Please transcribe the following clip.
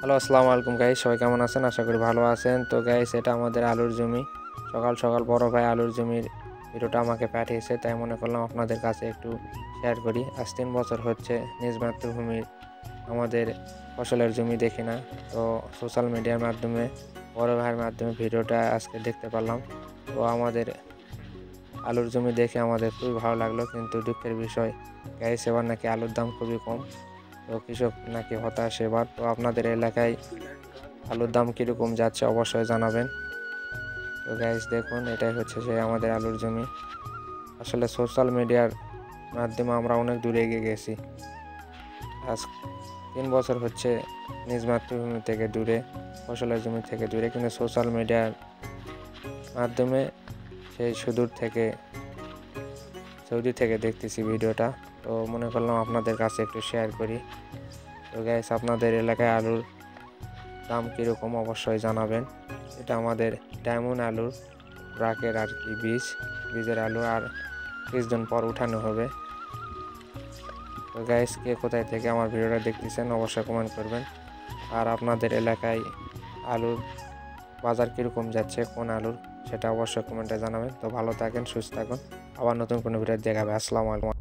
Hello, আসসালামু আলাইকুম guys. সবাই কেমন আছেন? আশা করি ভালো আছেন। তো গাইস, এটা আমাদের আলুর জমি। সকাল সকাল বড় ভাই আলুর জমির ভিডিওটা আমাকে পাঠিয়েছে, তাই মনে করলাম আপনাদের কাছে একটু শেয়ার করি। আজ 3 বছর হচ্ছে নিজ মাতৃভূমির আমাদের ফসলের জমি দেখি না। তো সোশ্যাল মিডিয়ার মাধ্যমে বড় ভাইয়ের মাধ্যমে ভিডিওটা আজকে দেখতে পারলাম। তো আমাদের আলুর জমি দেখে আমাদের খুবই ভালো লাগলো, কিন্তু দুঃখের বিষয় গাইস, এবার নাকি আলুর দাম খুবই কম। তো কৃষক নাকি হতাশ এবার। তো আপনাদের এলাকায় আলুর দাম কীরকম যাচ্ছে অবশ্যই জানাবেন। তো গাইস দেখুন, এটাই হচ্ছে যে আমাদের আলুর জমি। আসলে সোশ্যাল মিডিয়ার মাধ্যমে আমরা অনেক দূরে এগিয়ে গেছি। আজ 3 বছর হচ্ছে নিজ মাতৃভূমি থেকে দূরে, ফসলের জমি থেকে দূরে, কিন্তু সোশ্যাল মিডিয়ার মাধ্যমে সেই সুদূর থেকে সৌদি থেকে দেখতেছি ভিডিওটা। তো মনে করলাম আপনাদের কাছে একটু শেয়ার করি। তো গাইস, আপনাদের এলাকায় আলুর দাম কীরকম অবশ্যই জানাবেন। এটা আমাদের ডায়মন্ড আলুর ব্রাকের আর কি বীজের আলু, আর কিছুদিন পর উঠানো হবে। তো গাইস, কে কোথায় থেকে আমার ভিডিওটা দেখতেছেন অবশ্যই কমেন্ট করবেন। আর আপনাদের এলাকায় আলুর বাজার কীরকম যাচ্ছে, কোন আলুর, সেটা অবশ্যই কমেন্টে জানাবেন। তো ভালো থাকেন, সুস্থ থাকুন। আবার নতুন কোনো ভিডিও দেখাবে। আসসালামু আলাইকুম।